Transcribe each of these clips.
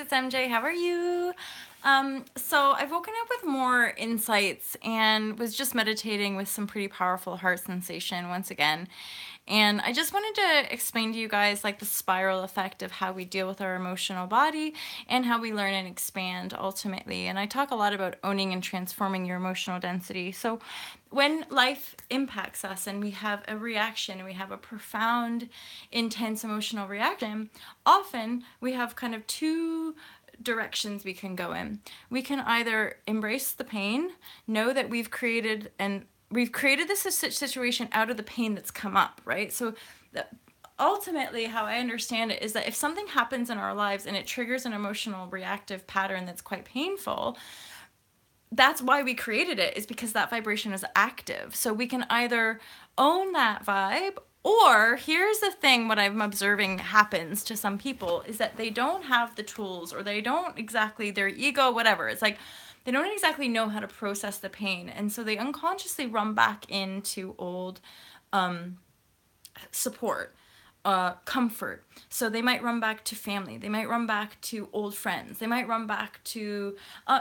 it's MJ. How are you? So I've woken up with more insights and was just meditating with some pretty powerful heart sensation once again. And I just wanted to explain to you guys like the spiral effect of how we deal with our emotional body and how we learn and expand ultimately. And I talk a lot about owning and transforming your emotional density. So when life impacts us and we have a reaction and we have a profound, intense emotional reaction, often we have kind of two directions we can go in. We can either embrace the pain, know that we've created this situation out of the pain that's come up, right? So ultimately, how I understand it is that if something happens in our lives and it triggers an emotional reactive pattern that's quite painful, that's why we created it, is because that vibration is active. So we can either own that vibe, or here's the thing, what I'm observing happens to some people is that they don't have the tools, or they don't exactly, their ego, whatever. It's like they don't exactly know how to process the pain. And so they unconsciously run back into old support, comfort. So they might run back to family. They might run back to old friends. They might run back to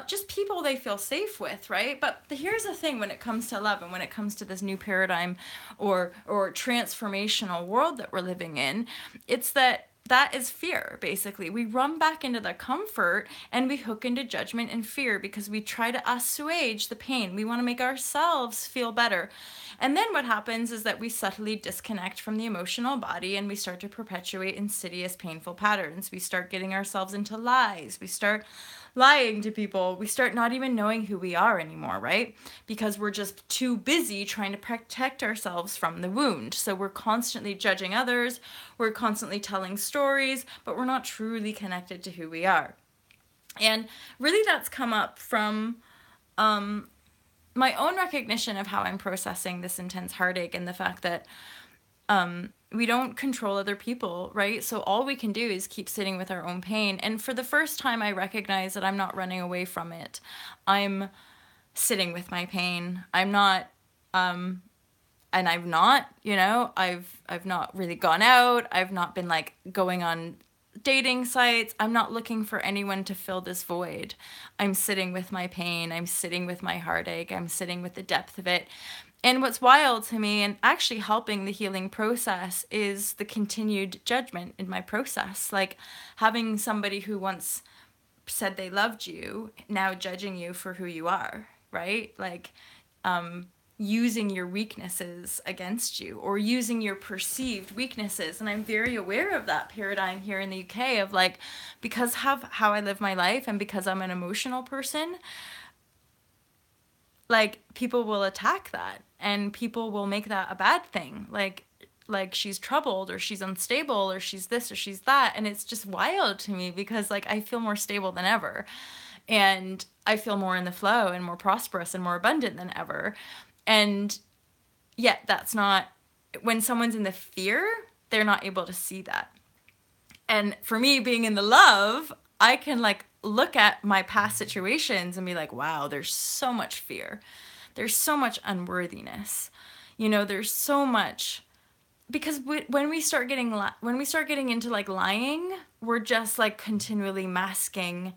just people they feel safe with, right? But here's the thing: when it comes to love and when it comes to this new paradigm or transformational world that we're living in, it's that is fear, basically. We run back into the comfort and we hook into judgment and fear because we try to assuage the pain. We want to make ourselves feel better. And then what happens is that we subtly disconnect from the emotional body and we start to perpetuate insidious, painful patterns. We start getting ourselves into lies. We start lying to people. We start not even knowing who we are anymore, right? Because we're just too busy trying to protect ourselves from the wound. So we're constantly judging others, we're constantly telling stories, but we're not truly connected to who we are. And really that's come up from my own recognition of how I'm processing this intense heartache and the fact that we don't control other people, right? So all we can do is keep sitting with our own pain. And for the first time, I recognize that I'm not running away from it. I'm sitting with my pain. I'm not, and I've not, I've not really gone out. I've not been like going on dating sites. I'm not looking for anyone to fill this void. I'm sitting with my pain. I'm sitting with my heartache. I'm sitting with the depth of it. And what's wild to me and actually helping the healing process is the continued judgment in my process. Like having somebody who once said they loved you now judging you for who you are, right? Like using your weaknesses against you or using your perceived weaknesses. And I'm very aware of that paradigm here in the UK of like, because of how I live my life and because I'm an emotional person, like people will attack that and people will make that a bad thing. Like she's troubled or she's unstable or she's this or she's that. And it's just wild to me because like I feel more stable than ever. And I feel more in the flow and more prosperous and more abundant than ever. And yet that's not, when someone's in the fear, they're not able to see that. And for me, being in the love, I can like look at my past situations and be like, wow, there's so much fear. There's so much unworthiness. There's so much, because when we start getting into like lying, we're just like continually masking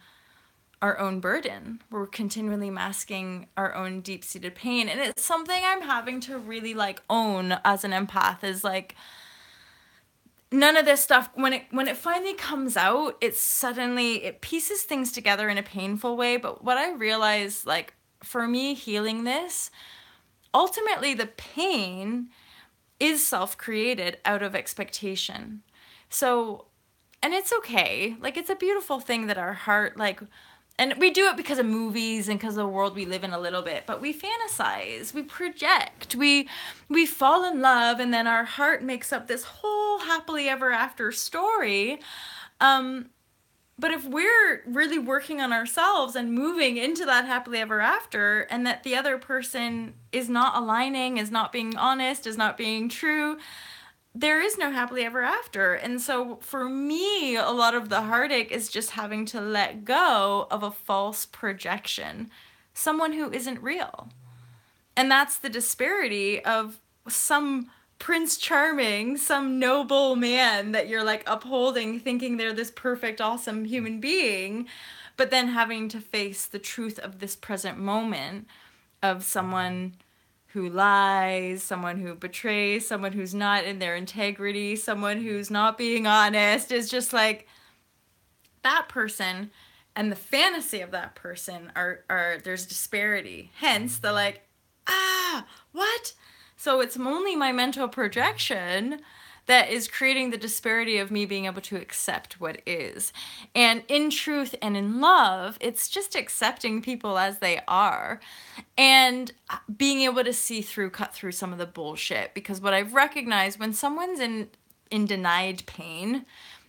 our own burden. We're continually masking our own deep-seated pain. And it's something I'm having to really like own as an empath, is like none of this stuff, when it finally comes out, it pieces things together in a painful way. But what I realize, like for me healing this, ultimately the pain is self-created out of expectation. So, and it's okay. Like it's a beautiful thing that our heart like, and we do it because of movies and because of the world we live in a little bit, but we fantasize, we project, we fall in love, and then our heart makes up this whole happily ever after story. But if we're really working on ourselves and moving into that happily ever after, and that the other person is not aligning, is not being honest, is not being true, there is no happily ever after. And so for me, a lot of the heartache is just having to let go of a false projection, someone who isn't real. And that's the disparity of some Prince Charming, some noble man that you're like upholding, thinking they're this perfect, awesome human being, but then having to face the truth of this present moment of someone who lies, someone who betrays, someone who's not in their integrity, someone who's not being honest, is just like that person and the fantasy of that person are there's disparity. Hence the like, what? So it's only my mental projection that is creating the disparity of me being able to accept what is. And in truth and in love, it's just accepting people as they are and being able to see through, cut through some of the bullshit. Because what I've recognized when someone's in denied pain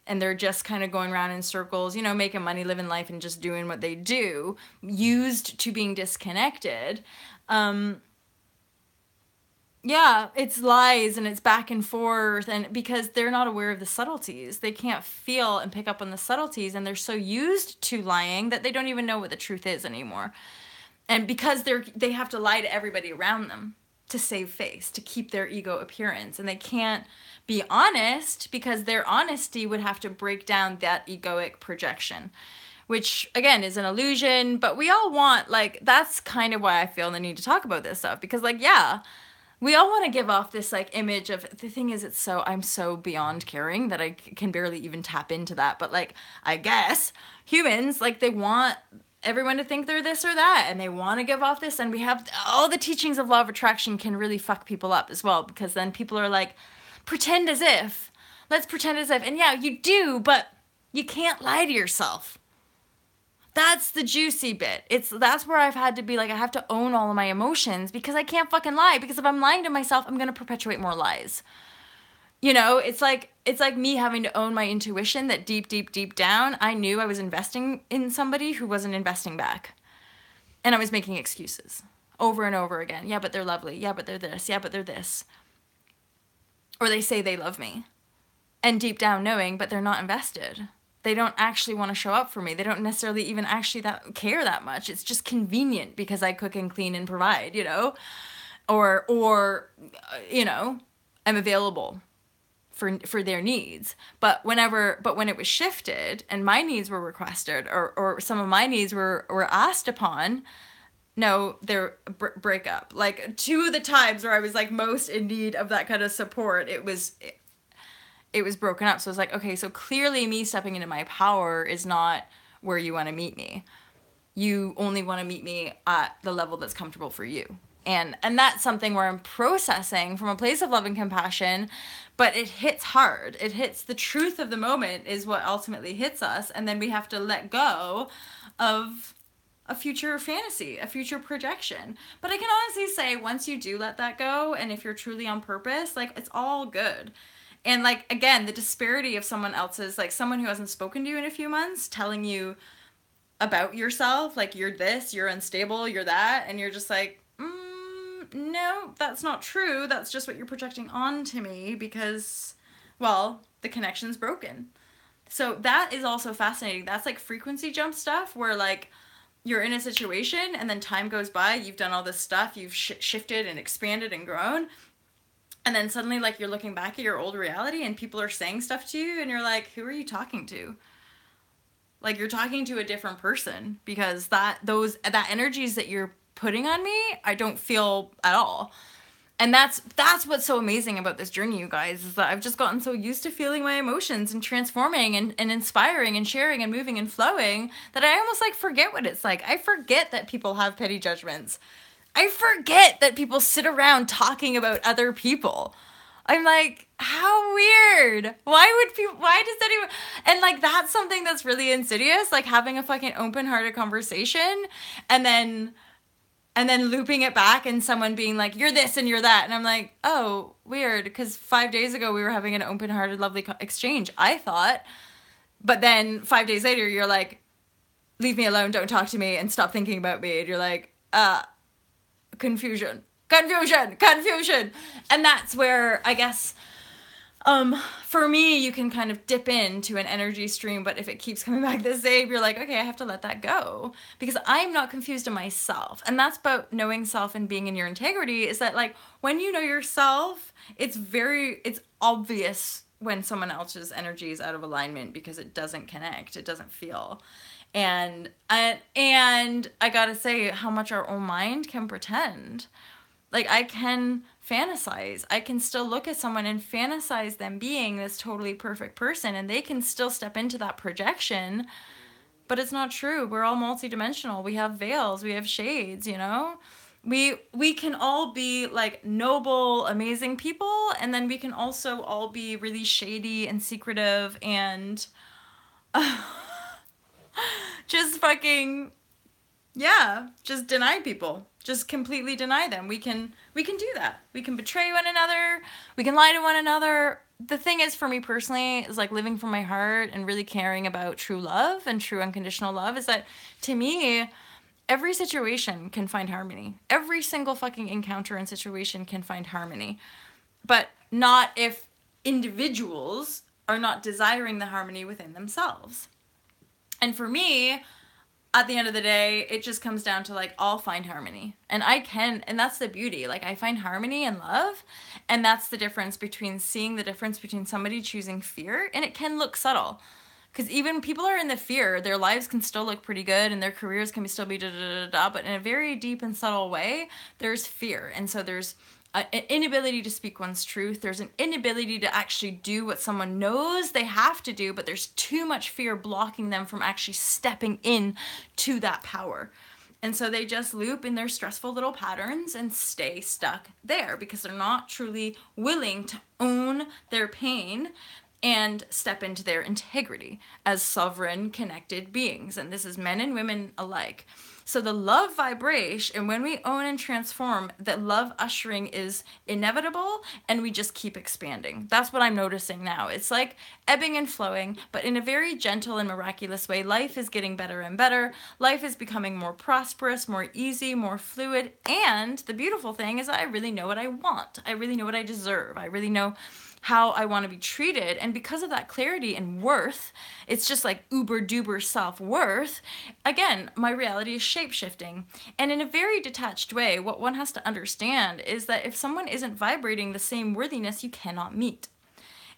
and they're just kind of going around in circles, you know, making money, living life, and just doing what they do, used to being disconnected, yeah, it's lies and it's back and forth, and because they're not aware of the subtleties. They can't feel and pick up on the subtleties, and they're so used to lying that they don't even know what the truth is anymore. And because they have to lie to everybody around them to save face, to keep their ego appearance, and they can't be honest because their honesty would have to break down that egoic projection, which again is an illusion. But we all want, like, that's kind of why I feel the need to talk about this stuff, because like, yeah, we all want to give off this like image of, the thing is, I'm so beyond caring that I can barely even tap into that. But like, I guess humans, like, they want everyone to think they're this or that, and they want to give off this, and we have all the teachings of law of attraction can really fuck people up as well, because then people are like, pretend as if, let's pretend as if, and yeah, you do, but you can't lie to yourself. That's the juicy bit. That's where I've had to be like, I have to own all of my emotions, because I can't fucking lie, because if I'm lying to myself, I'm going to perpetuate more lies. You know, it's like me having to own my intuition that deep, deep, deep down, I knew I was investing in somebody who wasn't investing back. And I was making excuses over and over again. Yeah, but they're lovely. Yeah, but they're this. Yeah, but they're this. Or they say they love me. And deep down knowing, but they're not invested. They don't actually want to show up for me. They don't necessarily even actually care that much. It's just convenient because I cook and clean and provide, you know? Or you know, I'm available for their needs. But when it was shifted and my needs were requested, or some of my needs were asked upon, no, they're break up. Like, two of the times where I was like most in need of that kind of support, it was broken up. So it's like, okay, so clearly me stepping into my power is not where you want to meet me. You only want to meet me at the level that's comfortable for you. And that's something where I'm processing from a place of love and compassion, but it hits hard. It hits the truth of the moment is what ultimately hits us. And then we have to let go of a future fantasy, a future projection. But I can honestly say, once you do let that go, and if you're truly on purpose, like, it's all good. And like, again, the disparity of someone else's, like someone who hasn't spoken to you in a few months telling you about yourself, like, you're this, you're unstable, you're that, and you're just like, no, that's not true. That's just what you're projecting onto me because, well, the connection's broken. So that is also fascinating. That's like frequency jump stuff where like you're in a situation and then time goes by, you've done all this stuff, you've shifted and expanded and grown. And then suddenly, like, you're looking back at your old reality and people are saying stuff to you and you're like, who are you talking to? Like, you're talking to a different person because that energies that you're putting on me, I don't feel at all. And that's what's so amazing about this journey, you guys, is that I've just gotten so used to feeling my emotions and transforming and inspiring and sharing and moving and flowing that I almost like forget what it's like. I forget that people have petty judgments. I forget that people sit around talking about other people. I'm like, how weird. Why does that even... And like, that's something that's really insidious, like having a fucking open-hearted conversation and then looping it back and someone being like, you're this and you're that. And I'm like, oh, weird. Because 5 days ago we were having an open-hearted, lovely exchange, I thought. But then 5 days later, you're like, leave me alone, don't talk to me, and stop thinking about me. And you're like, confusion. And that's where I guess For me, you can kind of dip into an energy stream, but if it keeps coming back the same, you're like, okay, I have to let that go because I'm not confused in myself. And that's about knowing self and being in your integrity, is that like when you know yourself, it's obvious when someone else's energy is out of alignment because it doesn't connect, it doesn't feel. And I gotta say how much our own mind can pretend. Like I can fantasize. I can still look at someone and fantasize them being this totally perfect person, and they can still step into that projection, but it's not true. We're all multidimensional. We have veils, we have shades, you know? We can all be like noble, amazing people, and then we can also all be really shady and secretive and just fucking, yeah, just deny people. Just completely deny them. We can do that. We can betray one another. We can lie to one another. The thing is, for me personally, is like living from my heart and really caring about true love and true unconditional love, is that to me, every situation can find harmony. Every single fucking encounter and situation can find harmony. But not if individuals are not desiring the harmony within themselves. And for me, at the end of the day, it just comes down to like, I'll find harmony. And and that's the beauty. Like I find harmony and love. And that's the difference between seeing the difference between somebody choosing fear, and it can look subtle. Because even people are in the fear, their lives can still look pretty good and their careers can still be da-da-da-da-da, but in a very deep and subtle way, there's fear. And so there's an inability to speak one's truth. There's an inability to actually do what someone knows they have to do, but there's too much fear blocking them from actually stepping in to that power. And so they just loop in their stressful little patterns and stay stuck there because they're not truly willing to own their pain and step into their integrity as sovereign, connected beings. And this is men and women alike. So the love vibration, and when we own and transform, that love ushering is inevitable, and we just keep expanding. That's what I'm noticing now. It's like ebbing and flowing, but in a very gentle and miraculous way. Life is getting better and better. Life is becoming more prosperous, more easy, more fluid. And the beautiful thing is I really know what I want. I really know what I deserve. I really know how I want to be treated. And because of that clarity and worth, it's just like uber duper self-worth. Again, my reality is shape-shifting. And in a very detached way, what one has to understand is that if someone isn't vibrating the same worthiness, you cannot meet.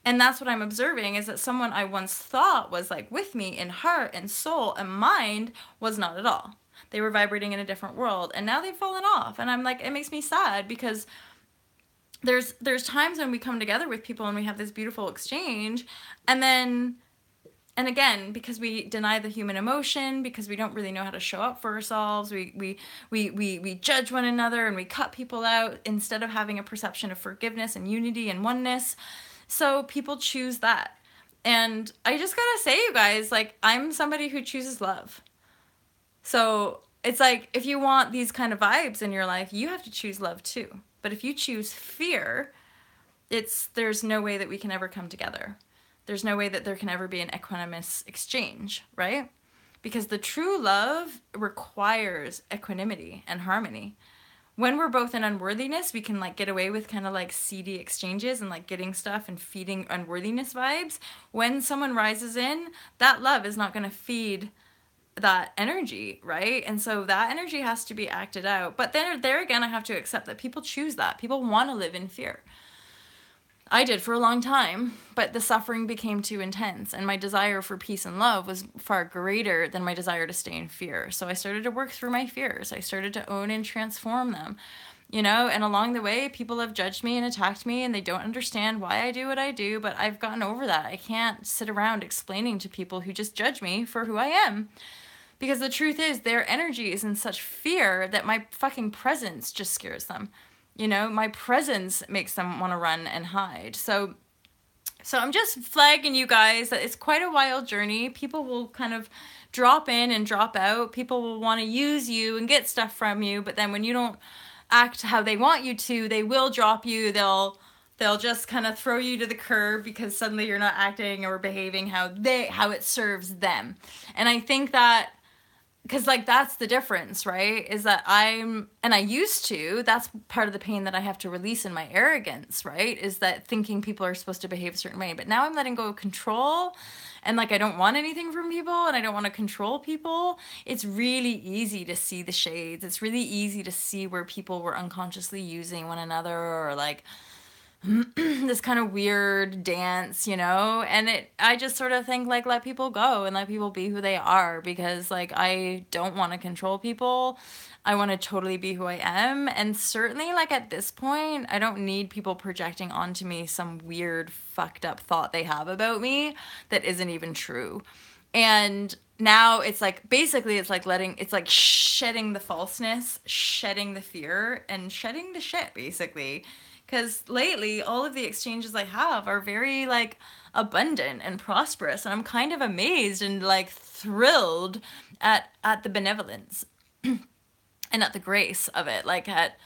And that's what I'm observing, is that someone I once thought was like with me in heart and soul and mind was not at all. They were vibrating in a different world, and now they've fallen off. And I'm like, it makes me sad because there's times when we come together with people and we have this beautiful exchange, and again, because we deny the human emotion, because we don't really know how to show up for ourselves, we judge one another and we cut people out instead of having a perception of forgiveness and unity and oneness. So people choose that. And I just gotta say, you guys, like, I'm somebody who chooses love. So it's like, if you want these kind of vibes in your life, you have to choose love too. But if you choose fear, there's no way that we can ever come together. There's no way that there can ever be an equanimous exchange, right? Because the true love requires equanimity and harmony. When we're both in unworthiness, we can like get away with kind of like seedy exchanges and like getting stuff and feeding unworthiness vibes. When someone rises in, that love is not going to feed that energy, right? And so that energy has to be acted out. But then there again, I have to accept that people choose that. People want to live in fear. I did for a long time, but the suffering became too intense, and my desire for peace and love was far greater than my desire to stay in fear. So I started to work through my fears. I started to own and transform them, you know, and along the way, people have judged me and attacked me, and they don't understand why I do what I do, but I've gotten over that. I can't sit around explaining to people who just judge me for who I am. Because the truth is, their energy is in such fear that my fucking presence just scares them. You know, my presence makes them want to run and hide. So I'm just flagging you guys that it's quite a wild journey. People will kind of drop in and drop out. People will want to use you and get stuff from you. But then when you don't act how they want you to, they will drop you. They'll just kind of throw you to the curb because suddenly you're not acting or behaving how it serves them. And I think that because like that's the difference, right? Is that I used to, that's part of the pain that I have to release in my arrogance, right? Is that thinking people are supposed to behave a certain way. But now I'm letting go of control, and like I don't want anything from people, and I don't want to control people. It's really easy to see the shades. It's really easy to see where people were unconsciously using one another, or like this kind of weird dance, you know? And I just sort of think like, let people go and let people be who they are, because like I don't want to control people. I want to totally be who I am. And certainly like at this point, I don't need people projecting onto me some weird fucked up thought they have about me that isn't even true. And now it's like, basically it's like shedding the falseness, shedding the fear, and shedding the shit, basically. Because lately, all of the exchanges I have are very, like, abundant and prosperous. And I'm kind of amazed and, like, thrilled at the benevolence and at the grace of it. Like, at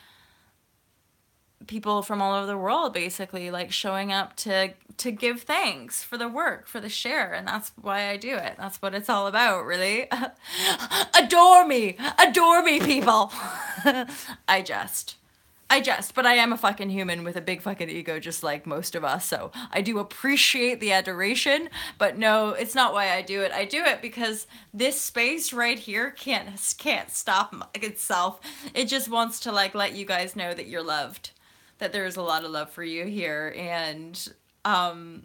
people from all over the world, basically, like, showing up to give thanks for the work, for the share. And that's why I do it. That's what it's all about, really. Adore me, people. But I am a fucking human with a big fucking ego, just like most of us. So I do appreciate the adoration, but no, it's not why I do it. I do it because this space right here can't stop itself. It just wants to like let you guys know that you're loved, that there's a lot of love for you here. And I'm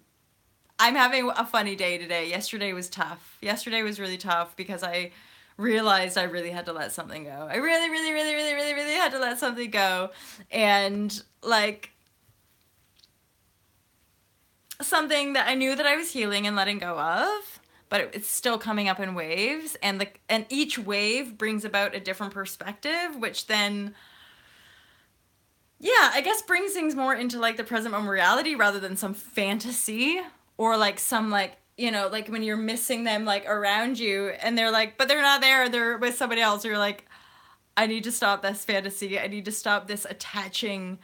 having a funny day today. Yesterday was tough. Yesterday was really tough because I realized I really had to let something go. I really, really, really, really, really, really had to let something go. And like something that I knew that I was healing and letting go of, but it's still coming up in waves, and each wave brings about a different perspective, which then I guess brings things more into like the present moment reality rather than some fantasy, or like some like, you know, like when you're missing them like around you and they're like, but they're not there, they're with somebody else. You're like, I need to stop this fantasy. I need to stop this attaching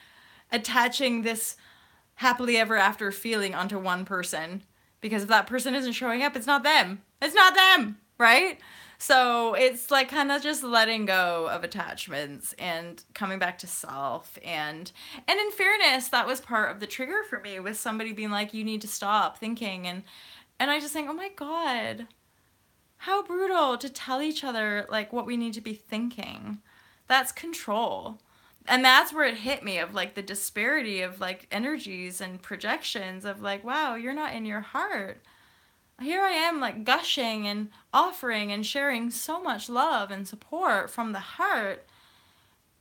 this happily ever after feeling onto one person. Because if that person isn't showing up, it's not them. It's not them, right? So it's like kind of just letting go of attachments and coming back to self. And in fairness, that was part of the trigger for me, with somebody being like, you need to stop thinking. And I just think, oh my God, how brutal to tell each other like what we need to be thinking. That's control. And that's where it hit me, of like the disparity of like energies and projections of like, wow, you're not in your heart. Here I am like gushing and offering and sharing so much love and support from the heart.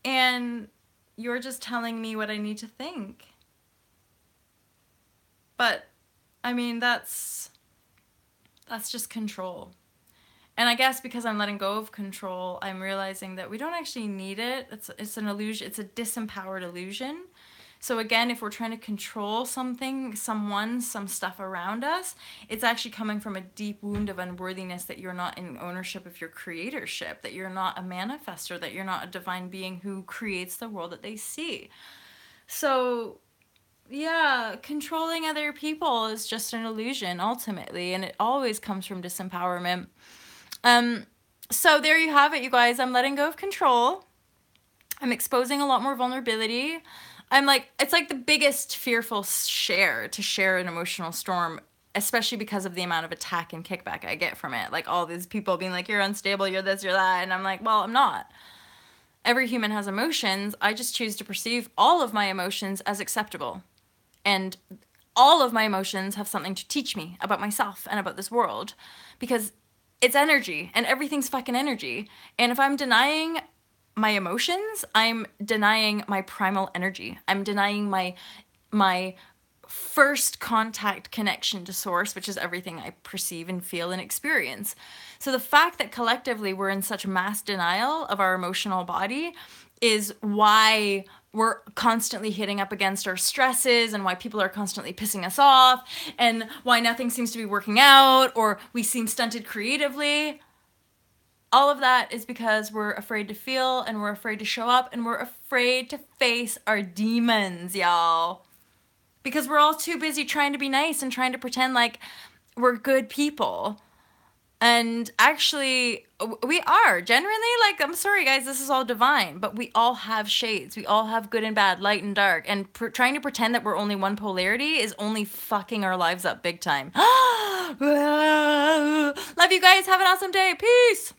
And you're just telling me what I need to think. But I mean, that's just control. And I guess because I'm letting go of control, I'm realizing that we don't actually need it. It's an illusion. It's a disempowered illusion. So again, if we're trying to control something, someone, some stuff around us, it's actually coming from a deep wound of unworthiness, that you're not in ownership of your creatorship, that you're not a manifester, that you're not a divine being who creates the world that they see. So yeah, controlling other people is just an illusion ultimately, and it always comes from disempowerment. So there you have it, you guys. I'm letting go of control. I'm exposing a lot more vulnerability. I'm like, it's like the biggest fearful share an emotional storm, especially because of the amount of attack and kickback I get from it. Like all these people being like, you're unstable, you're this, you're that. And I'm like, well, I'm not. Every human has emotions. I just choose to perceive all of my emotions as acceptable. And all of my emotions have something to teach me about myself and about this world, because it's energy, and everything's fucking energy. And if I'm denying my emotions, I'm denying my primal energy. I'm denying my first contact connection to source, which is everything I perceive and feel and experience. So the fact that collectively we're in such mass denial of our emotional body is why we're constantly hitting up against our stresses, and why people are constantly pissing us off, and why nothing seems to be working out, or we seem stunted creatively. All of that is because we're afraid to feel, and we're afraid to show up, and we're afraid to face our demons, y'all. Because we're all too busy trying to be nice and trying to pretend like we're good people. And actually, we are genuinely, like, I'm sorry, guys, this is all divine, but we all have shades. We all have good and bad, light and dark. And trying to pretend that we're only one polarity is only fucking our lives up big time. Love you guys. Have an awesome day. Peace.